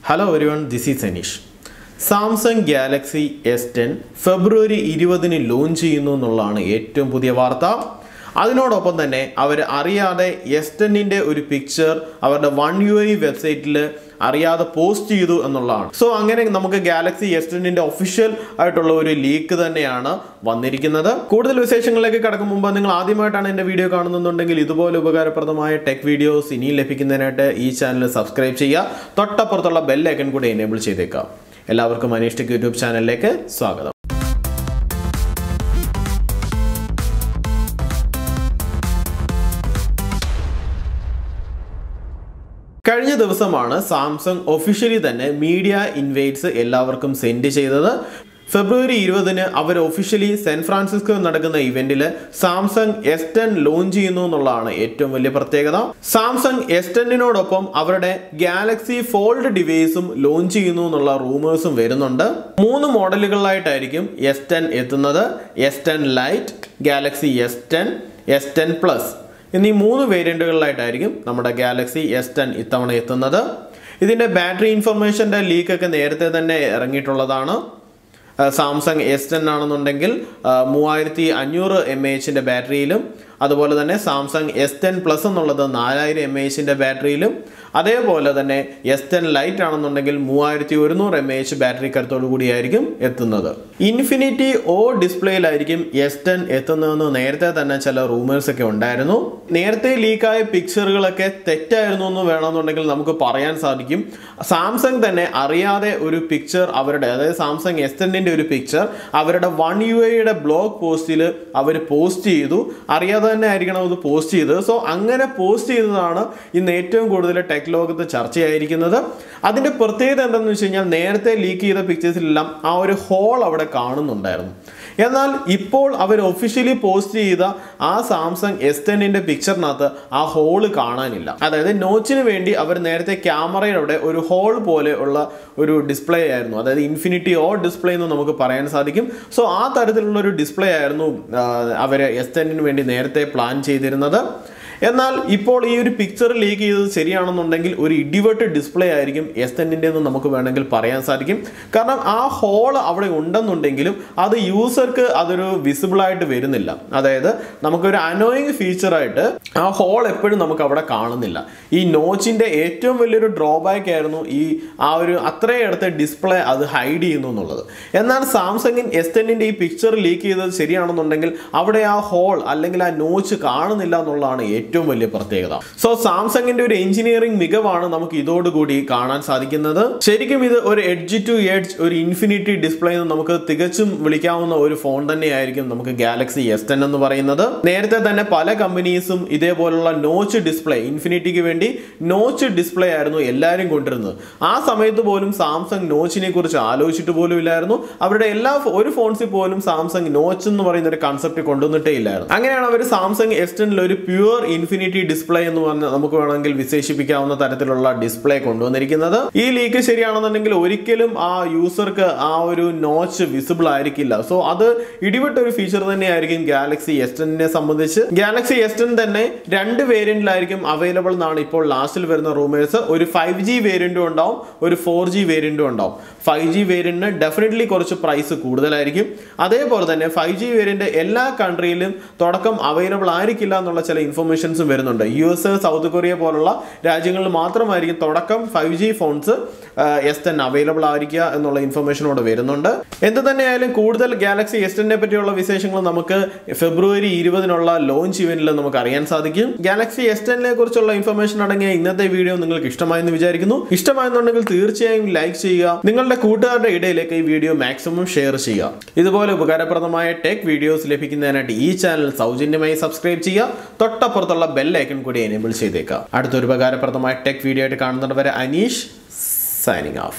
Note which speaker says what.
Speaker 1: Hello everyone, this is Anish. Samsung Galaxy S10 February 20-ന് launch ചെയ്യുന്നു എന്നുള്ളതാണ് ഏറ്റവും പുതിയ വാർത്ത. അതിനോടൊപ്പം തന്നെ അവർ അറിയാതെ S10ന്റെ ഒരു പിക്ചർ അവരുടെ One UI വെബ്സൈറ്റിൽ അറിയാതെ പോസ്റ്റ് ചെയ്തു എന്നുള്ളതാണ്. സോ അങ്ങനെ നമുക്ക് ഗാലക്സി S10ന്റെ ഒഫീഷ്യൽ ആയിട്ടുള്ള ഒരു ലീക്ക് തന്നെയാണ് വന്നിരിക്കുന്നത്. കൂടുതൽ വിശേഷങ്ങളിലേക്ക് കടക്കും മുമ്പ് നിങ്ങൾ ആദ്യമായിട്ടാണ് എൻ്റെ വീഡിയോ കാണുന്നുണ്ടെങ്കിൽ ഇതുപോലെ ഉപകാരപ്രദമായ ടെക് വീഡിയോസ് ഇനിയും ലഭിക്കുന്നതിനായിട്ട് ഈ ചാനൽ സബ്സ്ക്രൈബ് ചെയ്യുക. തൊട്ടപ്പുറത്തുള്ള ബെൽ ഐക്കൺ കൂടി എനേബിൾ ചെയ്തേക്കാം. എല്ലാവർക്കും അനീഷ് ടെക് യൂട്യൂബ് ചാനലിലേക്ക് സ്വാഗതം. കഴിഞ്ഞ ദിവസമാണ് സാംസങ് ഒഫീഷ്യലി തന്നെ മീഡിയ ഇൻവൈറ്റ്സ് എല്ലാവർക്കും സെൻഡ് ചെയ്തത്. ഫെബ്രുവരി 20-ന് അവർ ഒഫീഷ്യലി സാൻ ഫ്രാൻസിസ്കോ നടക്കുന്ന ഇവന്റിൽ സാംസങ് S10 ലോഞ്ച് ചെയ്യുന്നു എന്നുള്ളതാണ് ഏറ്റവും വലിയ പ്രത്യേകത. സാംസങ് S10നോടൊപ്പം അവരുടെ ഗാലക്സി ഫോൾഡ് ഡിവൈസും ലോഞ്ച് ചെയ്യുന്നു എന്നുള്ള റൂമേഴ്സും വരുന്നുണ്ട്. 3 മോഡലുകളിലായിട്ടായിരിക്കും S10 എത്തുന്നത്. S10 light, Galaxy S10, S10 plus എന്നീ 3 വേരിയന്റുകളിലായിട്ടായിരിക്കും നമ്മുടെ ഗാലക്സി S10 ഇത്തവണ എത്തുന്നത്. ഇതിന്റെ ബാറ്ററി ഇൻഫർമേഷന്റെ ലീക്കൊക്കെ നേരത്തെ തന്നെ ഇറങ്ങിയിട്ടുള്ളതാണ്. സാംസങ് S10 ആണെന്നുണ്ടെങ്കിൽ 3500 mAh ബാറ്ററിയിലും അതുപോലെ തന്നെ സാംസങ് S10 പ്ലസ് എന്നുള്ളത് 4000 mAh ബാറ്ററിയിലും അതേപോലെ തന്നെ S10 ലൈറ്റ് ആണെന്നുണ്ടെങ്കിൽ 3100 mAh ബാറ്ററി കരുത്തോടു കൂടിയായിരിക്കും എത്തുന്നത്. ഇൻഫിനിറ്റി O ഡിസ്പ്ലേയിലായിരിക്കും S10 എത്തുന്നതെന്ന് നേരത്തെ തന്നെ ചില റൂമേഴ്സ് ഒക്കെ ഉണ്ടായിരുന്നു. നേരത്തെ ലീക്കായ പിക്ചറുകളൊക്കെ തെറ്റായിരുന്നു എന്ന് വേണമെന്നുണ്ടെങ്കിൽ നമുക്ക് പറയാൻ സാധിക്കും. സാംസങ് തന്നെ അറിയാതെ ഒരു പിക്ചർ അവരുടെ, അതായത് സാംസങ് S10ന്റെ ഒരു പിക്ചർ അവരുടെ One UIയുടെ ബ്ലോഗ് പോസ്റ്റിൽ അവർ പോസ്റ്റ് ചെയ്തു. അറിയാതെ തന്നെ ആയിരിക്കണം അത് പോസ്റ്റ് ചെയ്തത്. സോ അങ്ങനെ പോസ്റ്റ് ചെയ്തതാണ് ഇന്ന് ഏറ്റവും കൂടുതൽ ടെക് ലോകത്ത് ചർച്ചയായിരിക്കുന്നത്. അതിന്റെ പ്രത്യേകത എന്താണെന്ന് വെച്ച് കഴിഞ്ഞാൽ നേരത്തെ ലീക്ക് ചെയ്ത പിക്ചേഴ്സിലെല്ലാം ആ ഒരു ഹോൾ അവിടെ കാണുന്നുണ്ടായിരുന്നു. എന്നാൽ ഇപ്പോൾ അവർ ഒഫീഷ്യലി പോസ്റ്റ് ചെയ്ത ആ സാംസങ് S10ന്റെ പിക്ചറിനകത്ത് ആ ഹോള് കാണാനില്ല. അതായത് നോച്ചിന് വേണ്ടി അവർ നേരത്തെ ക്യാമറയുടെ ഒരു ഹോൾ പോലെ ഉള്ള ഒരു ഡിസ്പ്ലേ ആയിരുന്നു, അതായത് ഇൻഫിനിറ്റി O ഡിസ്പ്ലേ എന്ന് നമുക്ക് പറയാൻ സാധിക്കും. സോ ആ തരത്തിലുള്ള ഒരു ഡിസ്പ്ലേ ആയിരുന്നു അവർ S10ന് വേണ്ടി നേരത്തെ പ്ലാൻ ചെയ്തിരുന്നത്. എന്നാൽ ഇപ്പോൾ ഈ ഒരു പിക്ചർ ലീക്ക് ചെയ്തത് ശരിയാണെന്നുണ്ടെങ്കിൽ ഒരു ഇടിവെട്ട് ഡിസ്പ്ലേ ആയിരിക്കും S10ന്റെ എന്ന് നമുക്ക് വേണമെങ്കിൽ പറയാൻ സാധിക്കും. കാരണം ആ ഹോൾ അവിടെ ഉണ്ടെന്നുണ്ടെങ്കിലും അത് യൂസർക്ക് അതൊരു വിസിബിൾ ആയിട്ട് വരുന്നില്ല. അതായത് നമുക്കൊരു അനോയിങ് ഫീച്ചറായിട്ട് ആ ഹോൾ എപ്പോഴും നമുക്ക് അവിടെ കാണുന്നില്ല. ഈ നോച്ചിന്റെ ഏറ്റവും വലിയൊരു ഡ്രോബാക്ക് ആയിരുന്നു ഈ ആ ഒരു അത്രയടുത്ത ഡിസ്പ്ലേ അത് ഹൈഡ് ചെയ്യുന്നു എന്നുള്ളത്. എന്നാൽ സാംസങ്ങിൻ S10ന്റെ ഈ പിക്ചർ ലീക്ക് ചെയ്തത് ശരിയാണെന്നുണ്ടെങ്കിൽ അവിടെ ആ ഹോൾ അല്ലെങ്കിൽ ആ നോച്ച് കാണുന്നില്ല എന്നുള്ളതാണ് ഏറ്റവും വലിയ പ്രത്യേകത. സോ സാംസങ്ങിന്റെ ഒരു എഞ്ചിനീയറിംഗ് മികവാണ് നമുക്ക് ഇതോടുകൂടി കാണാൻ സാധിക്കുന്നത്. ശരിക്കും ഇത് ഒരു എഡ്ജ് ടു എഡ്ജ് ഒരു ഇൻഫിനിറ്റി ഡിസ്പ്ലേ എന്ന് നമുക്ക് തികച്ചും വിളിക്കാവുന്ന ഒരു ഫോൺ തന്നെയായിരിക്കും നമുക്ക് ഗാലക്സി S10 എന്ന് പറയുന്നത്. നേരത്തെ തന്നെ പല കമ്പനീസും ഇതേപോലുള്ള നോച്ച് ഡിസ്പ്ലേ, ഇൻഫിനിറ്റിക്ക് വേണ്ടി നോച്ച് ഡിസ്പ്ലേ ആയിരുന്നു എല്ലാവരും കൊണ്ടിരുന്നത്. ആ സമയത്ത് പോലും സാംസങ് നോച്ചിനെ കുറിച്ച് ആലോചിച്ചിട്ട് പോലും ഇല്ലായിരുന്നു. അവരുടെ ഒരു ഫോൺസിൽ പോലും സാംസങ് നോച്ച് എന്ന് പറയുന്ന ഒരു കൺസെപ്റ്റ് കൊണ്ടുവന്നിട്ടേ ഇല്ലായിരുന്നു. അങ്ങനെയാണ് അവർ സാംസങ് S10 ഒരു പ്യുവർ ഇൻഫിനിറ്റി ഡിസ്പ്ലേ എന്ന് പറഞ്ഞ് നമുക്ക് വേണമെങ്കിൽ വിശേഷിപ്പിക്കാവുന്ന തരത്തിലുള്ള ഡിസ്പ്ലേ കൊണ്ടുവന്നിരിക്കുന്നത്. ഈ ലീക്ക് ശരിയാണെന്നുണ്ടെങ്കിൽ ഒരിക്കലും ആ യൂസർക്ക് ആ ഒരു നോച്ച് വിസിബിൾ ആയിരിക്കില്ല. സോ അത് ഇടിവിട്ട ഒരു ഫീച്ചർ തന്നെയായിരിക്കും ഗാലക്സി S10നെ സംബന്ധിച്ച്. ഗാലക്സി S10 തന്നെ 2 വേരിയന്റിലായിരിക്കും അവൈലബിൾ എന്നാണ് ഇപ്പോൾ ലാസ്റ്റിൽ വരുന്ന റൂമേഴ്സ്. ഒരു 5G വേരിയന്റും ഉണ്ടാവും, ഒരു 4G വേരിയന്റും ഉണ്ടാവും. 5G വേരിയന്റിന് ഡെഫിനറ്റ്ലി കുറച്ച് പ്രൈസ് കൂടുതലായിരിക്കും. അതേപോലെ തന്നെ 5G വേരിയന്റ് എല്ലാ കൺട്രിയിലും തുടക്കം അവൈലബിൾ ആയിരിക്കില്ല എന്നുള്ള ചില ഇൻഫർമേഷൻസും വരുന്നുണ്ട്. US, സൗത്ത് കൊറിയ പോലുള്ള രാജ്യങ്ങളിൽ മാത്രമായിരിക്കും തുടക്കം 5G ഫോൺസ് S10 അവൈലബിൾ ആയിരിക്കുക എന്നുള്ള ഇൻഫർമേഷനോട് വരുന്നുണ്ട്. എന്ത് തന്നെയായാലും കൂടുതൽ ഗാലക്സി S10നെ പറ്റിയുള്ള വിശേഷങ്ങൾ നമുക്ക് ഫെബ്രുവരി 20-നുള്ള ലോഞ്ച് ഇവന്റിൽ നമുക്ക് അറിയാൻ സാധിക്കും. ഗാലക്സി S10നെ കുറിച്ചുള്ള ഇൻഫർമേഷൻ അടങ്ങിയ ഇന്നത്തെ വീഡിയോ നിങ്ങൾക്ക് ഇഷ്ടമായെന്ന് വിചാരിക്കുന്നു. ഇഷ്ടമായെന്നുണ്ടെങ്കിൽ തീർച്ചയായും ലൈക്ക് ചെയ്യുക. നിങ്ങളുടെ കൂട്ടുകാരുടെ ഇടയിലേക്ക് ഈ വീഡിയോ മാക്സിമം ഷെയർ ചെയ്യുക. ഇതുപോലെ ഉപകാരപ്രദമായ ടെക് വീഡിയോസ് ലഭിക്കുന്നതിനായിട്ട് ഈ ചാനൽ സൗജന്യമായി സബ്സ്ക്രൈബ് ചെയ്യുക. തൊട്ടപ്പുറത്തുള്ള ബെൽ ഐക്കൺ കൂടി എനേബിൾ ചെയ്തേക്കാം. അടുത്തൊരു ഉപകാരപ്രദമായ ടെക് വീഡിയോ ആയിട്ട് കാണുന്നവരെ അനീഷ് സൈനിങ് ഓഫ്.